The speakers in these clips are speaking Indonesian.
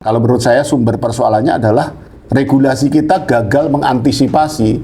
Kalau menurut saya sumber persoalannya adalah regulasi kita gagal mengantisipasi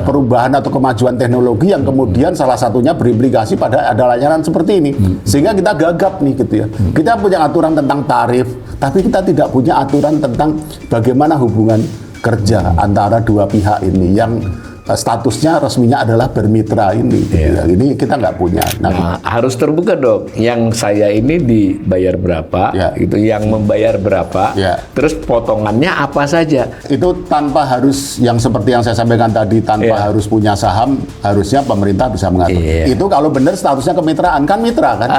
perubahan atau kemajuan teknologi yang kemudian salah satunya berimplikasi pada ada layanan seperti ini. Sehingga kita gagap nih gitu ya. Kita punya aturan tentang tarif, tapi kita tidak punya aturan tentang bagaimana hubungan kerja antara dua pihak ini yang statusnya resminya adalah bermitra ini. Gitu ya. Ini kita nggak punya. Nah, harus terbuka dong. Yang saya ini dibayar berapa, itu yang membayar berapa, terus potongannya apa saja. Itu tanpa harus yang seperti yang saya sampaikan tadi, tanpa harus punya saham, harusnya pemerintah bisa mengatur. Itu kalau benar statusnya kemitraan, kan mitra kan?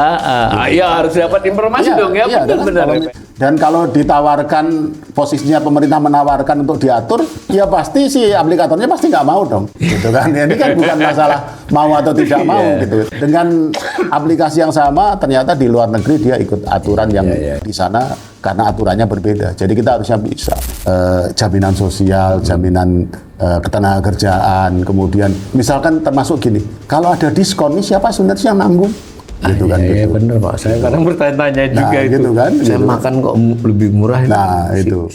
Ya harus dapat informasi dong ya, benar-benar. Dan kalau ditawarkan, posisinya pemerintah menawarkan untuk diatur, ya pasti si aplikatornya pasti nggak mau dong, gitu kan? Ini kan bukan masalah mau atau tidak mau, gitu. Dengan aplikasi yang sama, ternyata di luar negeri dia ikut aturan yang di sana karena aturannya berbeda. Jadi kita harusnya bisa jaminan sosial, jaminan ketenagakerjaan, kemudian misalkan termasuk gini, kalau ada diskon, ini siapa sebenarnya yang nanggung? Gitu kan, iya bener Pak, saya kadang bertanya-tanya juga itu gitu kan, saya gitu. makan kok lebih murah. Nah itu.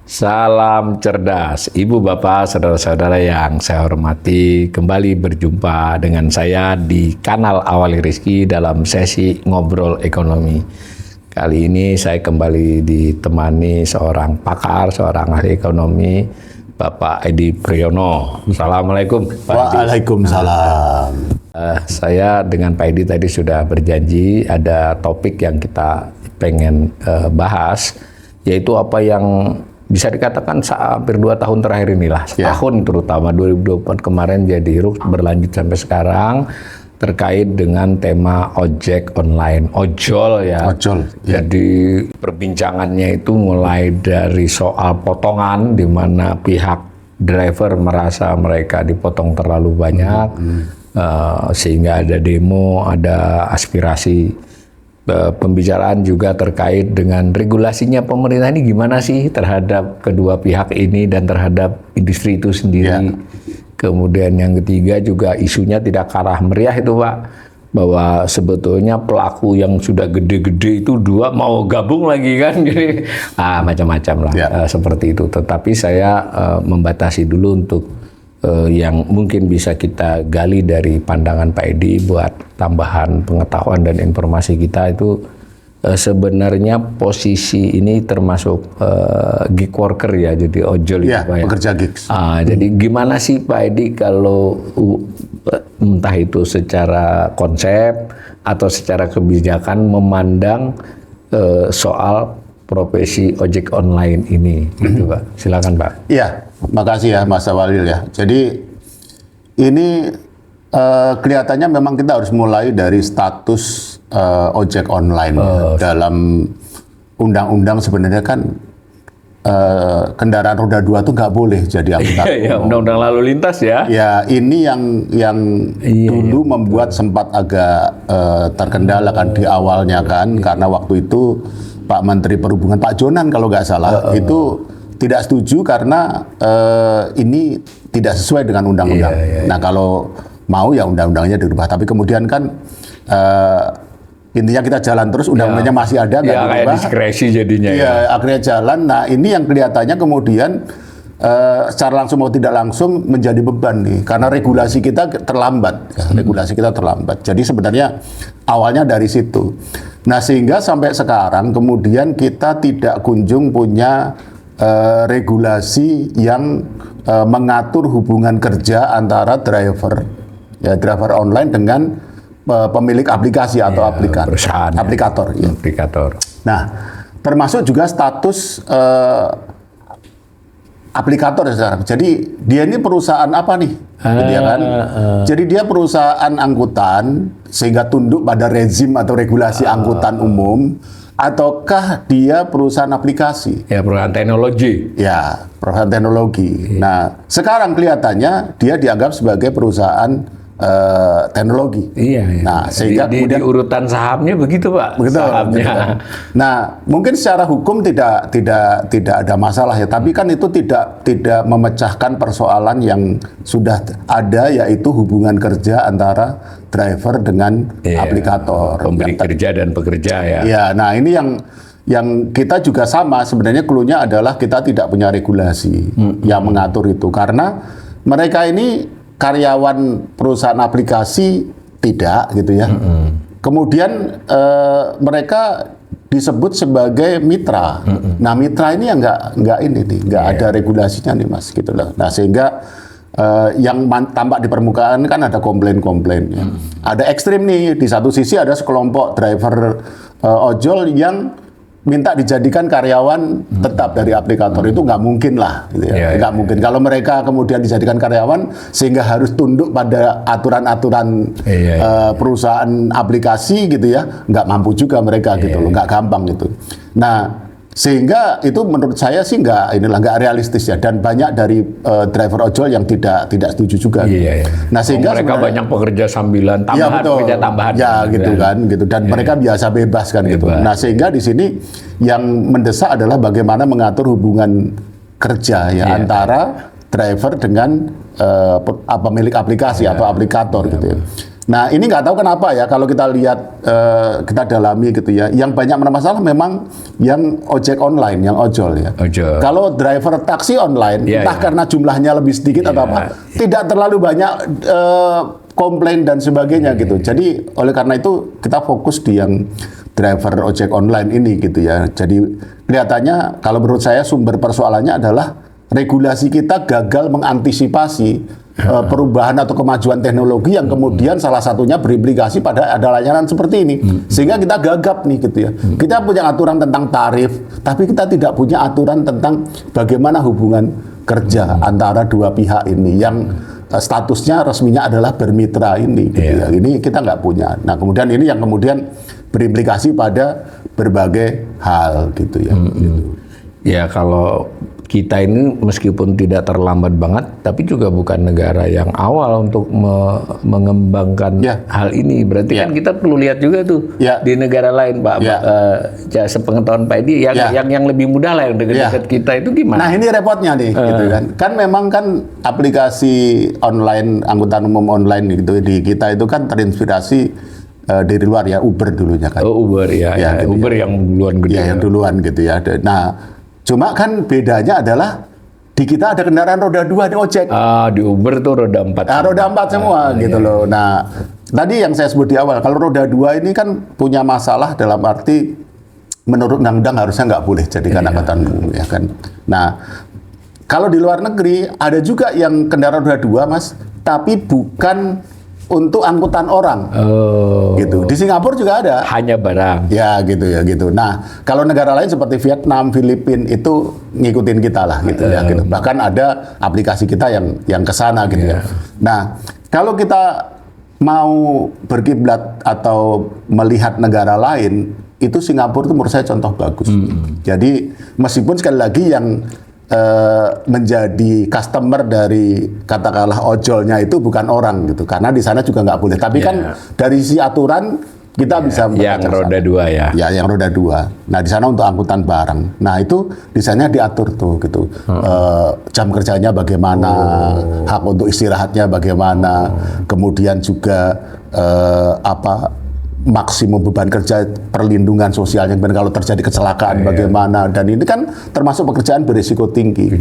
Salam cerdas, Ibu Bapak, saudara-saudara yang saya hormati. Kembali berjumpa dengan saya di kanal Awali Rizki dalam sesi Ngobrol Ekonomi. Kali ini saya kembali ditemani seorang pakar, seorang ahli ekonomi, Bapak Edi Priyono. Assalamualaikum Pak Edi. Waalaikumsalam. Saya dengan Pak Edi tadi sudah berjanji ada topik yang kita pengen bahas, yaitu apa yang bisa dikatakan hampir 2 tahun terakhir inilah, setahun terutama 2024 kemarin jadi berlanjut sampai sekarang, terkait dengan tema ojek online, ojol ya. Ojol. Jadi perbincangannya itu mulai dari soal potongan, di mana pihak driver merasa mereka dipotong terlalu banyak, sehingga ada demo, ada aspirasi. Pembicaraan juga terkait dengan regulasinya pemerintah ini gimana sih terhadap kedua pihak ini dan terhadap industri itu sendiri. Kemudian yang ketiga juga isunya tidak kalah meriah itu Pak, bahwa sebetulnya pelaku yang sudah gede-gede itu dua mau gabung lagi kan, jadi macam-macam lah seperti itu. Tetapi saya membatasi dulu untuk yang mungkin bisa kita gali dari pandangan Pak Edi buat tambahan pengetahuan dan informasi kita itu. Sebenarnya posisi ini termasuk gig worker ya, jadi ojol ya, Pak ya. Pekerja gigs. Jadi gimana sih Pak Edi kalau entah itu secara konsep atau secara kebijakan memandang soal profesi ojek online ini, gitu Pak. Silakan Pak. Iya, makasih ya Mas Awalil ya. Jadi ini kelihatannya memang kita harus mulai dari status ojek online dalam undang-undang. Sebenarnya kan kendaraan roda 2 tuh nggak boleh jadi angkutan umum. Undang-undang lalu lintas ya. Ya ini yang dulu membuat sempat agak terkendala kan di awalnya kan, karena waktu itu Pak Menteri Perhubungan Pak Jonan kalau nggak salah itu tidak setuju karena ini tidak sesuai dengan undang-undang. Nah kalau mau ya undang-undangnya dirubah, tapi kemudian kan intinya kita jalan terus, undang-undangnya masih ada, nggak dirubah. Kayak diskresi jadinya. Akhirnya jalan. Nah ini yang kelihatannya kemudian secara langsung mau tidak langsung menjadi beban nih, karena regulasi kita terlambat. Regulasi kita terlambat. Jadi sebenarnya awalnya dari situ. Nah sehingga sampai sekarang kemudian kita tidak kunjung punya regulasi yang mengatur hubungan kerja antara driver online dengan pemilik aplikasi atau aplikator. Nah, termasuk juga status aplikator sekarang. Jadi dia ini perusahaan apa nih? Gitu ya kan? Jadi dia perusahaan angkutan sehingga tunduk pada rezim atau regulasi angkutan umum, ataukah dia perusahaan aplikasi? Ya, perusahaan teknologi. Ya, perusahaan teknologi. Nah, sekarang kelihatannya dia dianggap sebagai perusahaan teknologi. Iya. Nah, sehingga di urutan sahamnya begitu, Pak. Begitu, sahamnya. begitu. Nah, mungkin secara hukum tidak ada masalah ya, tapi kan itu tidak memecahkan persoalan yang sudah ada, yaitu hubungan kerja antara driver dengan aplikator. Pemberi kerja dan pekerja ya. Ya, nah ini yang kita juga sama sebenarnya, clue-nya adalah kita tidak punya regulasi yang mengatur itu, karena mereka ini karyawan perusahaan aplikasi tidak gitu ya. Kemudian mereka disebut sebagai mitra. Nah, mitra ini yang nggak ada regulasinya nih Mas gitu loh. Nah, sehingga yang tampak di permukaan kan ada komplain-komplain. Ya. Ada ekstrim nih, di satu sisi ada sekelompok driver ojol yang minta dijadikan karyawan tetap dari aplikator. Itu nggak mungkin lah, gitu ya. Nggak mungkin. Kalau mereka kemudian dijadikan karyawan sehingga harus tunduk pada aturan-aturan perusahaan aplikasi gitu ya, nggak mampu juga mereka gitu loh, nggak gampang gitu. Nah, sehingga itu menurut saya sih nggak realistis ya, dan banyak dari driver ojol yang tidak setuju juga. Nah, sehingga mereka banyak pekerja sambilan tambahan, pekerja tambahan ya gitu kan gitu, dan mereka biasa bebas kan gitu. Nah, sehingga di sini yang mendesak adalah bagaimana mengatur hubungan kerja ya antara driver dengan pemilik aplikasi atau aplikator gitu ya. Nah, ini nggak tahu kenapa ya, kalau kita lihat, kita dalami gitu ya, yang banyak bermasalah memang yang ojek online, yang ojol ya. Kalau driver taksi online, entah karena jumlahnya lebih sedikit atau apa, tidak terlalu banyak komplain dan sebagainya gitu. Jadi oleh karena itu kita fokus di yang driver ojek online ini gitu ya. Jadi kelihatannya kalau menurut saya sumber persoalannya adalah regulasi kita gagal mengantisipasi perubahan atau kemajuan teknologi yang kemudian salah satunya berimplikasi pada ada layanan seperti ini. Sehingga kita gagap nih gitu ya. Kita punya aturan tentang tarif, tapi kita tidak punya aturan tentang bagaimana hubungan kerja antara dua pihak ini yang statusnya resminya adalah bermitra ini gitu ya. Ini kita nggak punya. Nah, kemudian ini yang kemudian berimplikasi pada berbagai hal gitu ya. Gitu. Ya, kalau kita ini meskipun tidak terlambat banget, tapi juga bukan negara yang awal untuk mengembangkan hal ini. Berarti kan kita perlu lihat juga tuh di negara lain, Pak. Sepengetahuan Pak Edi, yang lebih mudah lah, yang dekat-dekat kita itu gimana? Nah, ini repotnya nih, gitu kan. Kan memang kan aplikasi online, angkutan umum online gitu di kita itu kan terinspirasi dari luar ya, Uber dulunya kan. Uber gitu Uber yang duluan gede. Yang duluan gitu ya. Nah, cuma kan bedanya adalah di kita ada kendaraan roda 2 di ojek. Di Uber tuh roda 4. Roda 4 semua gitu loh. Nah, tadi yang saya sebut di awal, kalau roda 2 ini kan punya masalah dalam arti menurut undang-undang harusnya nggak boleh jadikan angkutan umum ya kan. Nah, kalau di luar negeri ada juga yang kendaraan roda 2 Mas, tapi bukan untuk angkutan orang, gitu. Di Singapura juga ada. Hanya barang. Ya gitu ya gitu. Nah, kalau negara lain seperti Vietnam, Filipina itu ngikutin kita lah gitu ya. Gitu. Bahkan ada aplikasi kita yang kesana gitu ya. Nah, kalau kita mau berkiblat atau melihat negara lain, itu Singapura itu menurut saya contoh bagus. Jadi meskipun sekali lagi yang menjadi customer dari katakanlah ojolnya itu bukan orang gitu, karena di sana juga nggak boleh. Tapi kan dari sisi aturan kita bisa yang roda 2 ya. Ya, yang roda 2. Nah, di sana untuk angkutan barang. Nah, itu di sana diatur tuh gitu. Jam kerjanya bagaimana, hak untuk istirahatnya bagaimana, kemudian juga maksimum beban kerja, perlindungan sosialnya kalau terjadi kecelakaan bagaimana, dan ini kan termasuk pekerjaan berisiko tinggi.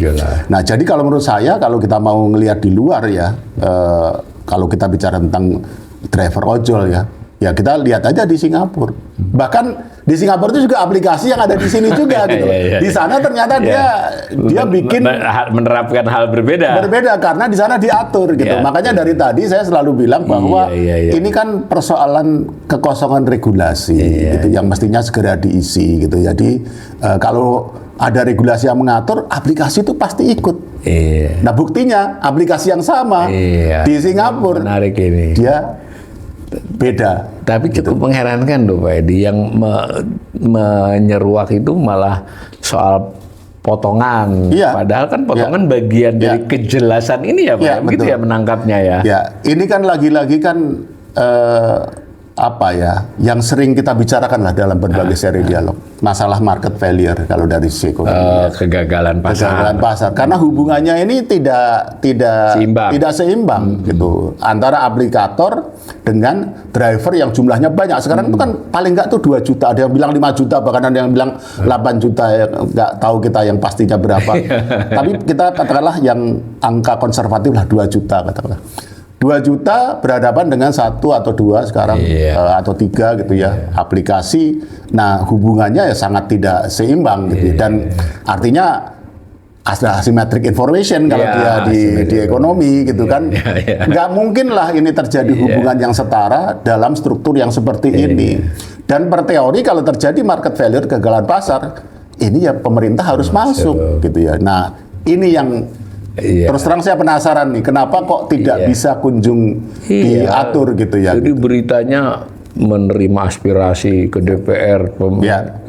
Nah, jadi kalau menurut saya kalau kita mau ngelihat di luar ya, kalau kita bicara tentang driver ojol ya kita lihat aja di Singapura. Bahkan di Singapura itu juga aplikasi yang ada di sini juga gitu. Di sana ternyata dia bikin menerapkan hal berbeda karena di sana diatur gitu. Makanya dari tadi saya selalu bilang bahwa ini kan persoalan kekosongan regulasi gitu, yang mestinya segera diisi gitu. Jadi kalau ada regulasi yang mengatur, aplikasi itu pasti ikut. Nah, buktinya aplikasi yang sama di Singapura, menarik ini. Dia beda. Tapi cukup mengherankan loh Pak Edi, yang menyeruak itu malah soal potongan. Iya. Padahal kan potongan bagian dari kejelasan ini ya Pak. Iya, Begitu betul. ya menangkapnya ya. Ya, ini kan lagi-lagi kan apa ya, yang sering kita bicarakan lah dalam berbagai seri dialog, masalah market failure kalau dari sisi ekonomi. Kegagalan pasar. Kegagalan pasar, karena hubungannya ini tidak seimbang gitu antara aplikator dengan driver yang jumlahnya banyak. Sekarang itu kan paling nggak tuh 2 juta, ada yang bilang 5 juta, bahkan ada yang bilang 8 juta, ya, nggak tahu kita yang pastinya berapa. Tapi kita katakanlah yang angka konservatif lah 2 juta katakanlah. 2 juta berhadapan dengan 1 atau 2 sekarang atau 3 gitu ya aplikasi. Nah, hubungannya ya sangat tidak seimbang gitu. Dan artinya asymmetric information kalau dia di ekonomi gitu kan. Nggak mungkin lah ini terjadi hubungan yang setara dalam struktur yang seperti ini. Dan per teori kalau terjadi market failure, kegagalan pasar, ini ya pemerintah harus masuk gitu ya. Nah, ini yang terus terang saya penasaran nih, kenapa kok tidak bisa kunjung diatur gitu ya. Jadi beritanya menerima aspirasi ke DPR,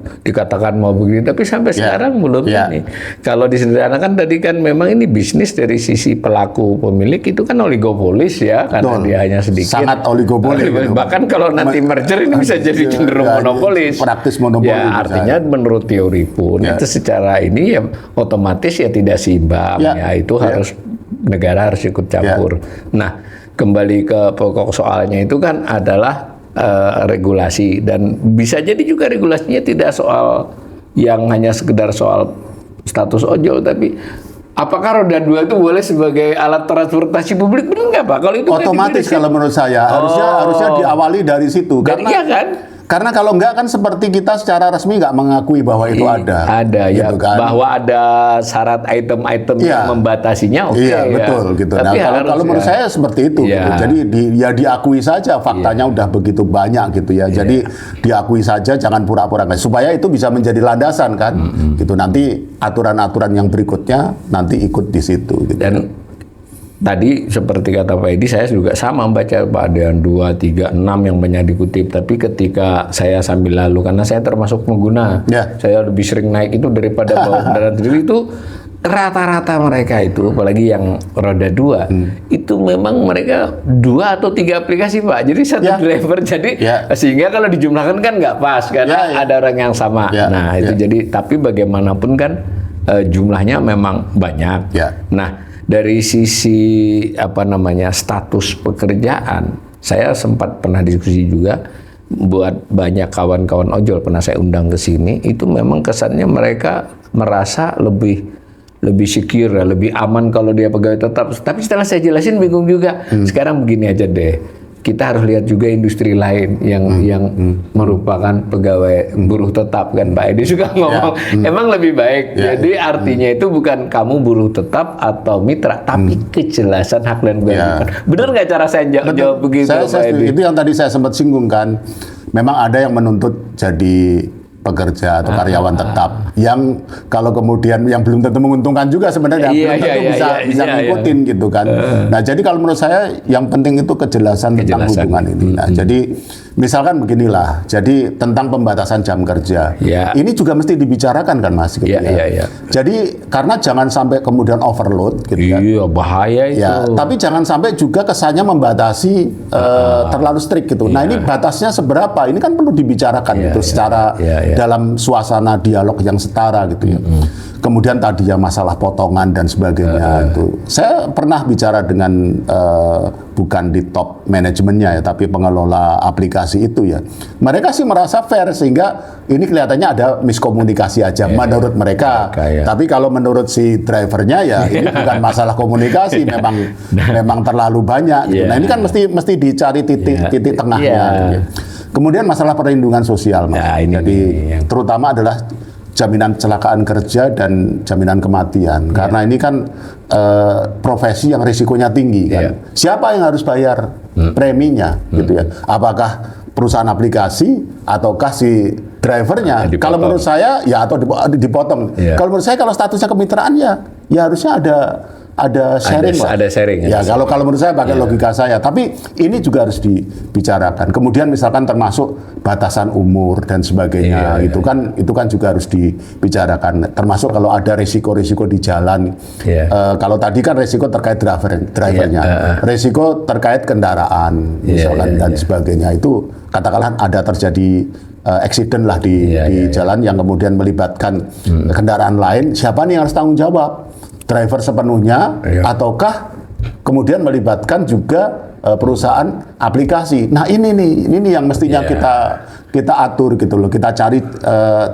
dikatakan mau begini, tapi sampai sekarang belum ini. Kalau disederhanakan tadi kan memang ini bisnis dari sisi pelaku pemilik itu kan oligopolis ya, karena dia hanya sedikit. Sangat oligopolis. Bahkan kalau nanti merger ini bisa jadi cenderung monopolis. Praktis monopoli. Ya, artinya menurut teori pun itu secara ini ya otomatis ya tidak seimbang. Ya itu harus negara harus ikut campur. Nah, kembali ke pokok soalnya itu kan adalah regulasi, dan bisa jadi juga regulasinya tidak soal yang hanya sekedar soal status ojol, tapi apakah roda 2 itu boleh sebagai alat transportasi publik, benar nggak Pak? Kalau itu otomatis kan kalau menurut saya harusnya diawali dari situ. Iya kan? Karena kalau enggak kan seperti kita secara resmi nggak mengakui bahwa itu ada. Ada gitu ya, kan. bahwa ada syarat item-item yang membatasinya, Iya, betul gitu. Nah, kalau menurut saya seperti itu gitu. Jadi diakui saja faktanya udah begitu banyak gitu ya. Jadi diakui saja, jangan pura-pura nggak, supaya itu bisa menjadi landasan kan. Gitu, nanti aturan-aturan yang berikutnya nanti ikut di situ gitu. Dan tadi seperti kata Pak Edi, saya juga sama membaca Pak, ada yang 2, 3, 6 yang banyak dikutip. Tapi ketika saya sambil lalu, karena saya termasuk pengguna, saya lebih sering naik itu daripada bawa kendaraan sendiri, itu rata-rata mereka itu, apalagi yang roda 2, itu memang mereka 2 atau 3 aplikasi Pak. Jadi satu driver, jadi sehingga kalau dijumlahkan kan nggak pas, karena ada orang yang sama. Nah itu jadi, tapi bagaimanapun kan jumlahnya memang banyak. Nah, dari sisi status pekerjaan, saya sempat pernah diskusi juga buat banyak kawan-kawan ojol, pernah saya undang ke sini, itu memang kesannya mereka merasa lebih secure, lebih aman kalau dia pegawai tetap. Tapi setelah saya jelasin bingung juga. Sekarang begini aja deh, kita harus lihat juga industri lain yang merupakan pegawai buruh tetap kan. Pak Edi juga ngomong emang lebih baik. Jadi artinya itu bukan kamu buruh tetap atau mitra, tapi kejelasan hak dan kewajiban. Benar nggak cara saya jawab begitu, Pak Edi? Itu yang tadi saya sempat singgung kan. Memang ada yang menuntut jadi pekerja atau karyawan tetap, yang kalau kemudian yang belum tentu menguntungkan juga sebenarnya, belum tentu bisa ngikutin gitu kan. Nah, jadi kalau menurut saya yang penting itu kejelasan tentang hubungan ini. Nah, jadi misalkan beginilah, jadi tentang pembatasan jam kerja, ini juga mesti dibicarakan kan Mas gitu ya. Jadi karena jangan sampai kemudian overload gitu kan. Iya, bahaya itu. Tapi jangan sampai juga kesannya membatasi terlalu strict gitu. Nah, ini batasnya seberapa? Ini kan perlu dibicarakan gitu secara dalam suasana dialog yang setara gitu ya. Kemudian tadi ya masalah potongan dan sebagainya itu. Saya pernah bicara dengan bukan di top manajemennya ya, tapi pengelola aplikasi itu ya. Mereka sih merasa fair, sehingga ini kelihatannya ada miskomunikasi aja menurut mereka. Tapi kalau menurut si drivernya ya ini bukan masalah komunikasi, memang terlalu banyak gitu. Nah, ini kan mesti dicari titik tengahnya gitu. Kemudian masalah perlindungan sosial, Mas. Jadi terutama adalah jaminan kecelakaan kerja dan jaminan kematian. Karena ini kan profesi yang risikonya tinggi kan. Siapa yang harus bayar preminya gitu ya? Apakah perusahaan aplikasi ataukah si drivernya? Kalau menurut saya ya, atau dipotong. Kalau menurut saya kalau statusnya kemitraan ya harusnya ada sharing lah. Ada sharing. Ya, kalau menurut saya pakai logika saya. Tapi ini juga harus dibicarakan. Kemudian misalkan termasuk batasan umur dan sebagainya. Itu kan juga harus dibicarakan. Termasuk kalau ada risiko-risiko di jalan. Kalau tadi kan risiko terkait drivernya. Risiko terkait kendaraan misalkan dan sebagainya. Itu katakanlah ada terjadi accident lah di jalan yang kemudian melibatkan kendaraan lain. Siapa nih yang harus tanggung jawab? Driver sepenuhnya ataukah kemudian melibatkan juga perusahaan aplikasi. Nah ini yang mestinya kita atur gitu loh. Kita cari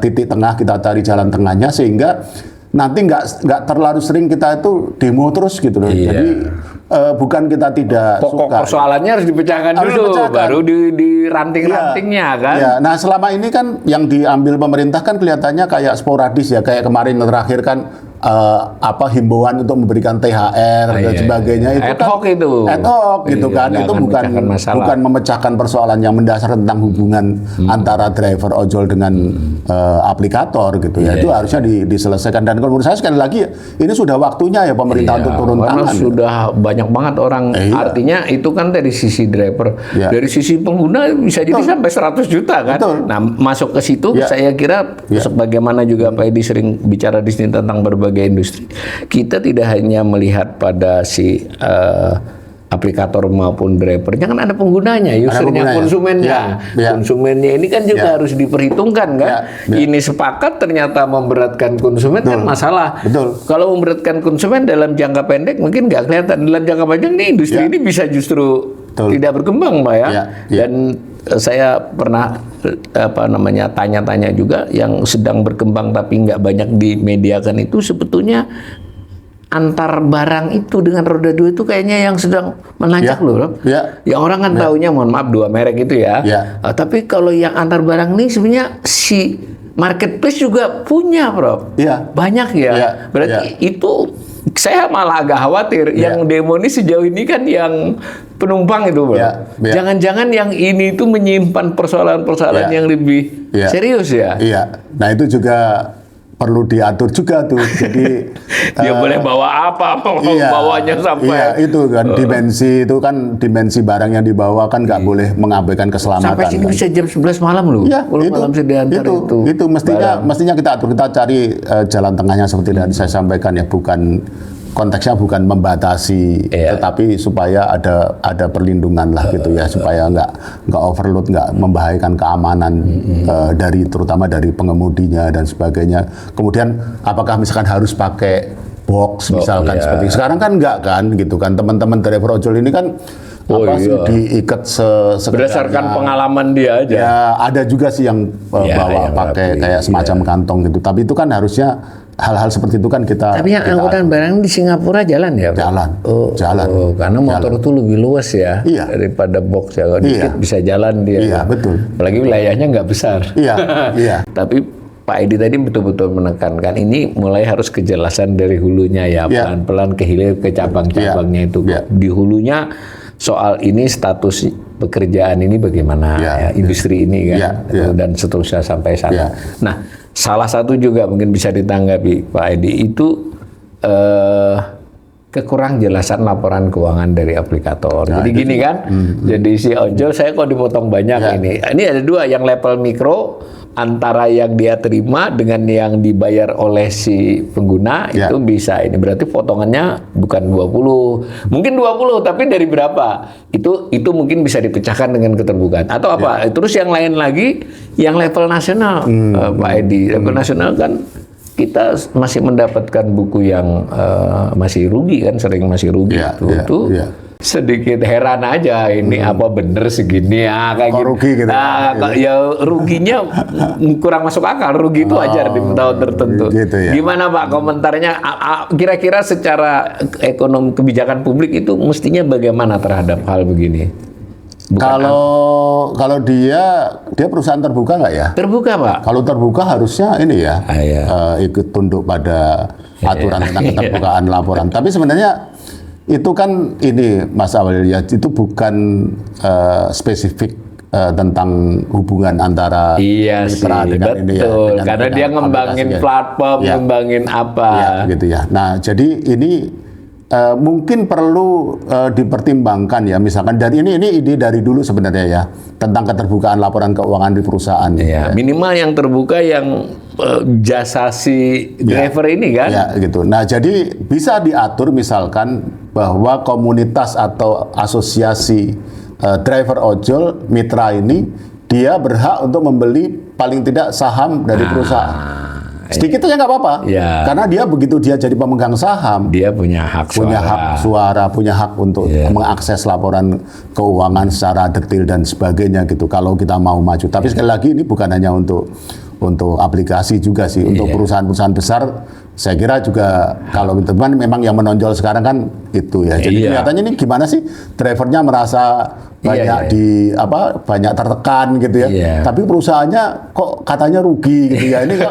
titik tengah, kita cari jalan tengahnya sehingga nanti nggak terlalu sering kita itu demo terus gitu loh. Jadi bukan kita tidak pokok suka. persoalannya harus dipecahkan dulu, baru di ranting-rantingnya kan. Ya, nah selama ini kan yang diambil pemerintah kan kelihatannya kayak sporadis ya, kayak kemarin terakhir kan himbauan untuk memberikan THR dan sebagainya itu ad hoc ad hoc gitu kan, itu bukan memecahkan persoalan yang mendasar tentang hubungan antara driver ojol dengan aplikator gitu ya. Itu harusnya diselesaikan, dan kalau menurut saya sekali lagi ini sudah waktunya ya pemerintah untuk turun tangan. Sudah banyak banget orang, artinya itu kan dari sisi driver, dari sisi pengguna bisa jadi sampai 100 juta kan. Nah, masuk ke situ saya kira sebagaimana juga Pak Edi sering bicara di sini tentang berbagai industri, kita tidak hanya melihat pada si aplikator maupun drivernya, kan ada penggunanya, usernya, konsumennya. Konsumennya ini kan juga harus diperhitungkan kan. Ini sepakat ternyata memberatkan konsumen kan masalah. Kalau memberatkan konsumen dalam jangka pendek mungkin nggak kelihatan, dalam jangka panjang nih industri ini bisa justru tidak berkembang Pak ya. Dan saya pernah tanya-tanya juga yang sedang berkembang tapi nggak banyak dimediakan itu sebetulnya antar barang itu dengan roda dua itu kayaknya yang sedang menanjak loh. Yang orang kan taunya mohon maaf 2 merek itu ya. Tapi kalau yang antar barang ini sebenarnya si marketplace juga punya Prof. Banyak ya. Berarti itu saya malah agak khawatir yang demo ini sejauh ini kan yang penumpang itu, Bro. Jangan-jangan yang ini itu menyimpan persoalan-persoalan yang lebih serius ya. Nah itu juga perlu diatur juga tuh. Jadi dia boleh bawa apa, bawanya sampai. Itu kan dimensi itu kan dimensi barang yang dibawa kan nggak boleh mengabaikan keselamatan. Sampai sini kan. Bisa jam 11 malam loh. Malam sedantar itu mestinya kita atur, kita cari jalan tengahnya seperti yang saya sampaikan ya, konteksnya bukan membatasi, tetapi supaya ada perlindungan lah gitu ya, supaya nggak overload, nggak membahayakan keamanan terutama dari pengemudinya dan sebagainya. Kemudian apakah misalkan harus pakai box misalkan seperti sekarang kan nggak kan gitu kan, teman-teman driver ojol ini kan diikat berdasarkan pengalaman dia aja. Ya ada juga sih yang bawa pakai kayak semacam kantong gitu, tapi itu kan harusnya hal-hal seperti itu kan kita. Tapi yang angkutan barang di Singapura jalan ya, Pak? Jalan. Karena motor itu lebih luas ya daripada box ya. Kalau dikit bisa jalan dia. Iya, betul. Apalagi wilayahnya nggak besar. Iya. Tapi Pak Edi tadi betul-betul menekankan ini mulai harus kejelasan dari hulunya ya, pelan-pelan ke hilir ke cabang-cabangnya itu. Di hulunya soal ini status pekerjaan ini bagaimana industri ini kan dan seterusnya sampai sana. Nah, salah satu juga mungkin bisa ditanggapi Pak Edi itu kekurang jelasan laporan keuangan dari aplikator. Jadi gini kan, jadi si ojol saya kok dipotong banyak ini. Ini ada 2, yang level mikro antara yang dia terima dengan yang dibayar oleh si pengguna itu bisa. Ini berarti potongannya bukan 20. Mungkin 20 tapi dari berapa? Itu mungkin bisa dipecahkan dengan keterbukaan. Atau apa? Terus yang lain lagi yang level nasional Pak Edi. Level nasional kan kita masih mendapatkan buku yang masih rugi kan, sering masih rugi. Sedikit heran aja ini apa bener segini ya kayak gitu. Rugi gitu. Ya ruginya kurang masuk akal. Rugi itu wajar di tahun tertentu. Gitu ya. Gimana Pak komentarnya? Kira-kira secara ekonomi kebijakan publik itu mestinya bagaimana terhadap hal begini? Kalau dia perusahaan terbuka nggak ya? Terbuka Pak. Kalau terbuka harusnya ini ya ikut tunduk pada aturan tentang keterbukaan laporan. Tapi sebenarnya itu kan ini Mas Awal ya, itu bukan spesifik tentang hubungan antara mitra dengan ini ya. Karena dia ngembangin platform, ngembangin apa. Gitu ya. Nah jadi ini mungkin perlu dipertimbangkan ya, misalkan dari ini ide dari dulu sebenarnya ya, tentang keterbukaan laporan keuangan di perusahaan. Ya, minimal yang terbuka yang jasa si driver ini kan. Ya gitu. Nah jadi bisa diatur misalkan bahwa komunitas atau asosiasi driver ojol mitra ini dia berhak untuk membeli paling tidak saham dari perusahaan. Sedikit aja nggak apa-apa, Ya. karena dia begitu dia jadi pemegang saham, Dia punya hak punya suara. hak suara, punya hak untuk mengakses laporan keuangan secara detail dan sebagainya gitu. Kalau kita mau maju, tapi sekali lagi ini bukan hanya untuk aplikasi juga sih, untuk perusahaan-perusahaan besar. Saya kira juga kalau teman memang yang menonjol sekarang kan itu ya. Jadi kelihatannya ini gimana sih drivernya merasa banyak banyak tertekan gitu ya. Tapi perusahaannya kok katanya rugi gitu ya. Ini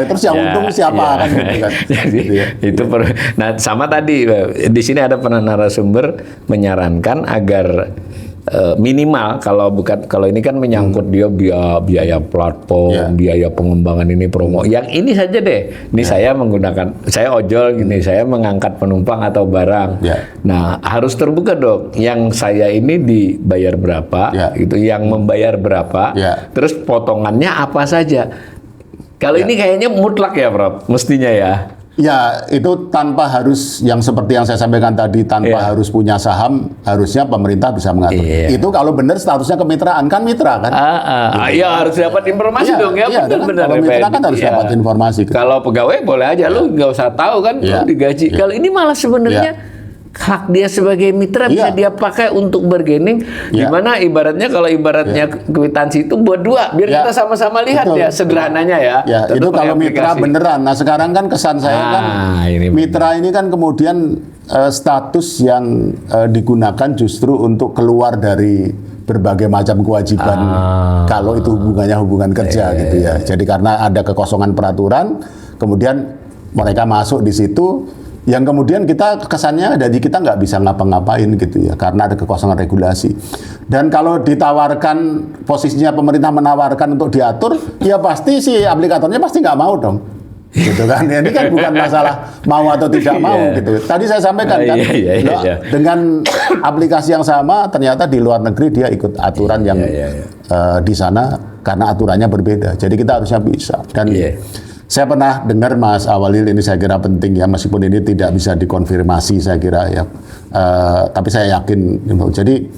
terus yang untung siapa kan gitu kan. Jadi gitu ya. itu nah sama tadi di sini ada narasumber menyarankan agar minimal kalau ini kan menyangkut dia biaya platform, biaya pengembangan ini promo. Yang ini saja deh. Ini saya ojol gini, saya mengangkat penumpang atau barang. Nah, harus terbuka dong. Yang saya ini dibayar berapa, gitu. Yang membayar berapa, terus potongannya apa saja. Kalau ini kayaknya mutlak ya, Prof. Mestinya ya. Ya, itu tanpa harus yang seperti yang saya sampaikan tadi, tanpa harus punya saham, harusnya pemerintah bisa mengatur. Itu kalau benar statusnya kemitraan, kan mitra kan? Ya harus dapat informasi dong ya, benar-benar. Kalau mitra kan harus dapat informasi. Kalau pegawai boleh aja, lu nggak usah tahu kan, lu digaji. Kalau ini malah sebenarnya hak dia sebagai mitra bisa dia pakai untuk bargaining. Dimana ibaratnya kalau kwitansi itu buat dua, biar kita sama-sama lihat ya sederhananya ya. Itu kalau mitra beneran. Nah sekarang kan kesan saya kan mitra ini kan kemudian status yang digunakan justru untuk keluar dari berbagai macam kewajiban kalau itu hubungan kerja gitu ya. Jadi karena ada kekosongan peraturan, kemudian mereka masuk di situ. Yang kemudian kita kesannya dari kita nggak bisa ngapa-ngapain gitu ya, karena ada kekosongan regulasi. Dan kalau ditawarkan, posisinya pemerintah menawarkan untuk diatur, ya pasti si aplikatornya pasti nggak mau dong. Gitu kan. Ini kan bukan masalah mau atau tidak mau gitu. Tadi saya sampaikan kan, dengan aplikasi yang sama ternyata di luar negeri dia ikut aturan yang di sana karena aturannya berbeda. Jadi kita harusnya bisa. Dan saya pernah dengar Mas Awalil, ini saya kira penting ya, meskipun ini tidak bisa dikonfirmasi saya kira ya, tapi saya yakin. Jadi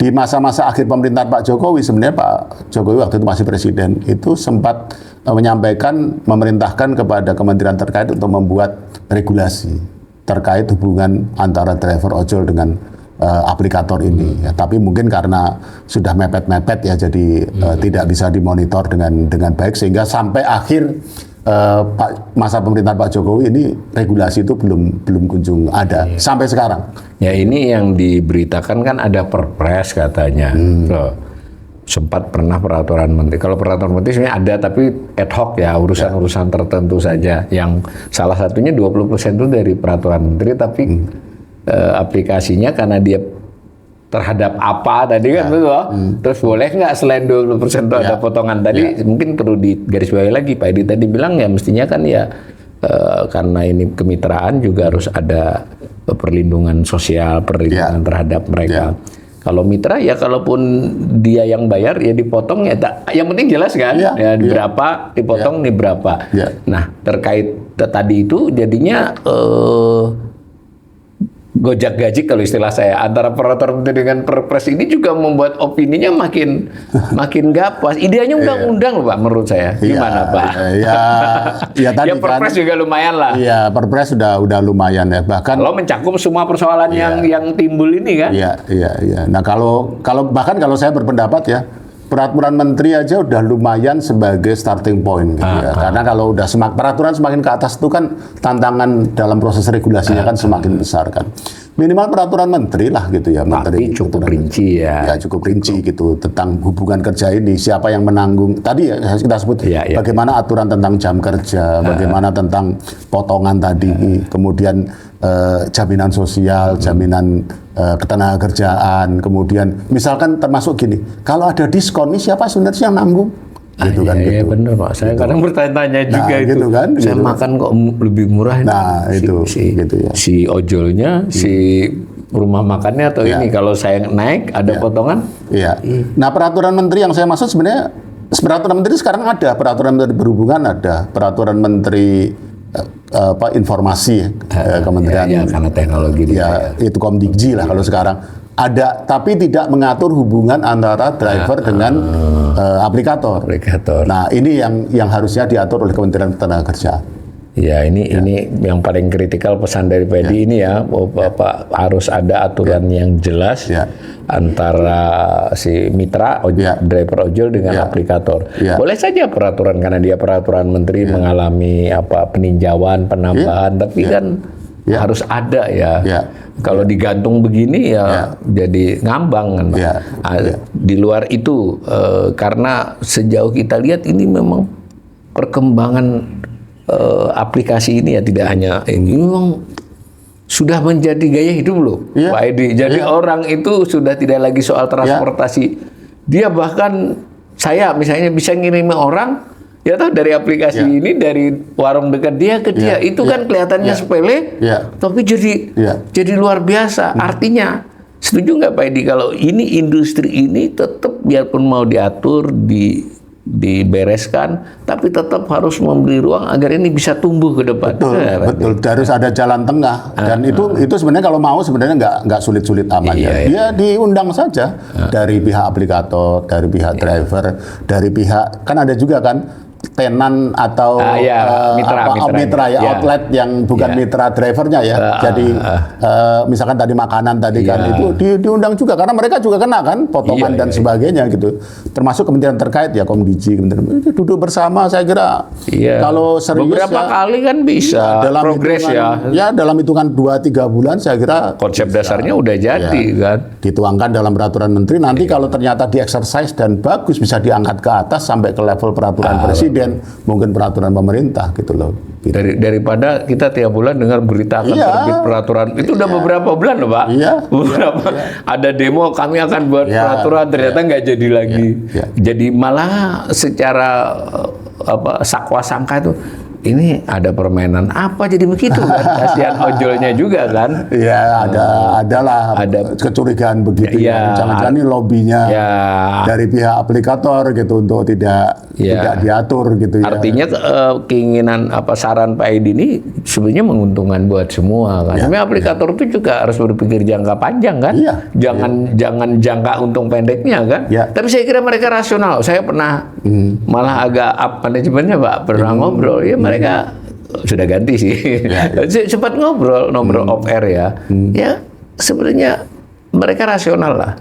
di masa-masa akhir pemerintahan Pak Jokowi, sebenarnya Pak Jokowi waktu itu masih presiden, itu sempat menyampaikan, memerintahkan kepada kementerian terkait untuk membuat regulasi terkait hubungan antara driver ojol dengan aplikator ini. Ya, tapi mungkin karena sudah mepet-mepet ya, jadi tidak bisa dimonitor dengan baik, sehingga sampai akhir masa pemerintahan Pak Jokowi ini regulasi itu belum kunjung ada sampai sekarang. Ya ini yang diberitakan kan ada perpres katanya. Sempat pernah peraturan menteri. Kalau peraturan menteri sebenarnya ada tapi ad hoc ya, urusan-urusan tertentu saja. Yang salah satunya 20% itu dari peraturan menteri, tapi aplikasinya karena dia terhadap apa tadi kan betul. Terus boleh nggak selain 20% itu ada potongan tadi, mungkin perlu digarisbawahi lagi. Pak Edi tadi bilang ya mestinya kan ya karena ini kemitraan juga harus ada perlindungan sosial, perlindungan terhadap mereka. Kalau mitra ya kalaupun dia yang bayar ya dipotong ya, yang penting jelas kan berapa dipotong nih berapa. Nah terkait tadi itu jadinya gojak gaji kalau istilah saya antara peraturan menteri dengan perpres ini juga membuat opininya makin nggak puas. Ideanya undang-undang loh Pak, menurut saya. Gimana Pak? Ya tadi perpres juga lumayan lah. Iya, perpres udah lumayan ya. Bahkan kalau mencakup semua persoalan yang timbul ini kan. Iya. Nah kalau saya berpendapat ya, peraturan menteri aja udah lumayan sebagai starting point gitu ya. Karena kalau udah peraturan semakin ke atas itu kan tantangan dalam proses regulasinya kan semakin besar kan. Minimal peraturan menteri lah gitu ya. Tapi cukup rinci ya. Ya cukup rinci gitu tentang hubungan kerja ini, siapa yang menanggung. Tadi ya kita sebut bagaimana aturan tentang jam kerja, bagaimana tentang potongan tadi, kemudian jaminan sosial, jaminan ketenagakerjaan, kemudian misalkan termasuk gini, kalau ada diskon ini siapa sebenarnya yang nanggung? gitu kan. Iya, Gitu. benar Pak. Saya kadang bertanya-tanya juga itu. gitu kan, Saya gitu. makan kok lebih murah. Nah, itu, gitu ya. Si ojolnya, si rumah makannya atau ini kalau saya naik ada potongan. Iya. Nah, peraturan menteri yang saya maksud sebenarnya peraturan menteri sekarang ada, peraturan menteri perhubungan ada, peraturan menteri informasi kementerian Ya, karena teknologi dia. itu Komdikji lah kalau sekarang ada, tapi tidak mengatur hubungan antara driver dengan aplikator. Nah, ini yang harusnya diatur oleh Kementerian Ketenagakerjaan. Ya, ini yang paling kritikal pesan dari Pedi ini ya, Bapak harus ada aturan yang jelas antara si mitra driver ojol dengan aplikator. Boleh saja peraturan karena dia peraturan menteri mengalami peninjauan, penambahan, tapi kan harus ada ya. Kalau digantung begini jadi ngambang kan, Pak. Di luar itu karena sejauh kita lihat ini memang perkembangan aplikasi ini ya tidak hanya ini memang sudah menjadi gaya hidup loh, Pak Edi. Jadi orang itu sudah tidak lagi soal transportasi. Dia bahkan saya misalnya bisa ngirimin orang ya tahu dari aplikasi ini dari warung dekat dia ke dia itu kan kelihatannya sepele, tapi jadi luar biasa. Artinya setuju nggak Pak Edi kalau ini industri ini tetap biarpun mau diatur dibereskan, tapi tetap harus memberi ruang agar ini bisa tumbuh ke depan. Betul. Harus ada jalan tengah. Dan itu sebenarnya kalau mau sebenarnya nggak sulit-sulit amat ya. Dia diundang saja dari pihak aplikator, dari pihak driver, dari pihak kan ada juga kan tenan atau mitra outlet yang bukan mitra drivernya ya. Jadi misalkan tadi makanan tadi kan itu diundang juga karena mereka juga kena kan potongan dan sebagainya gitu. Termasuk kementerian terkait ya Komdiji, kementerian itu duduk bersama saya kira. Kalau serius beberapa kali kan bisa dalam progres dalam hitungan 2-3 bulan saya kira konsep dasarnya udah jadi kan. Dituangkan dalam peraturan menteri nanti kalau ternyata di-exercise dan bagus bisa diangkat ke atas sampai ke level peraturan presiden, mungkin peraturan pemerintah gitu loh. Gitu. Daripada kita tiap bulan dengar berita akan terbit peraturan itu udah beberapa bulan loh Pak. Ada demo kami akan buat peraturan ternyata nggak jadi lagi. Jadi malah secara sakwa sangka itu ini ada permainan apa jadi begitu kan? Kasihan ojolnya juga kan? Iya, ada kecurigaan begitu ya. Jangan-jangan ini lobbynya dari pihak aplikator gitu untuk tidak diatur gitu ya. Artinya keinginan saran Pak Edi ini sebenarnya menguntungkan buat semua kan. Sebenarnya aplikator itu juga harus berpikir jangka panjang kan? Jangan jangka untung pendeknya kan? Tapi saya kira mereka rasional. Saya pernah malah agak manajemennya Pak pernah ngobrol mereka sudah ganti sih. Sempat ngobrol off air ya. Ya sebenarnya mereka rasional lah.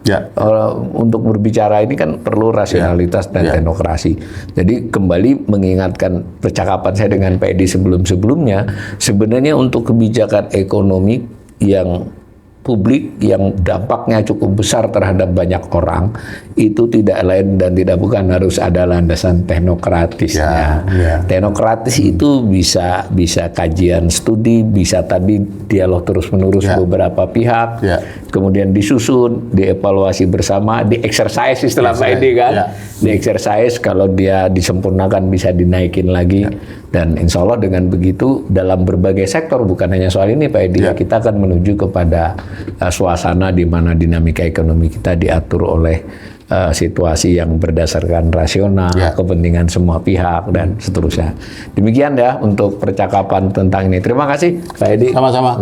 Untuk berbicara ini kan perlu rasionalitas dan teknokrasi. Jadi kembali mengingatkan percakapan saya dengan Pak Edi sebelum-sebelumnya, sebenarnya untuk kebijakan ekonomi yang publik yang dampaknya cukup besar terhadap banyak orang itu tidak lain dan tidak bukan harus ada landasan teknokratisnya. Teknokratis itu bisa kajian studi, bisa tadi dialog terus-menerus beberapa pihak, kemudian disusun, dievaluasi bersama, di-exercise istilah Pak Edi kan, di-exercise kalau dia disempurnakan bisa dinaikin lagi. Dan insya Allah dengan begitu dalam berbagai sektor bukan hanya soal ini Pak Edi, kita akan menuju kepada suasana di mana dinamika ekonomi kita diatur oleh situasi yang berdasarkan rasional, kepentingan semua pihak dan seterusnya. Demikian ya untuk percakapan tentang ini. Terima kasih Pak Edi. Sama-sama.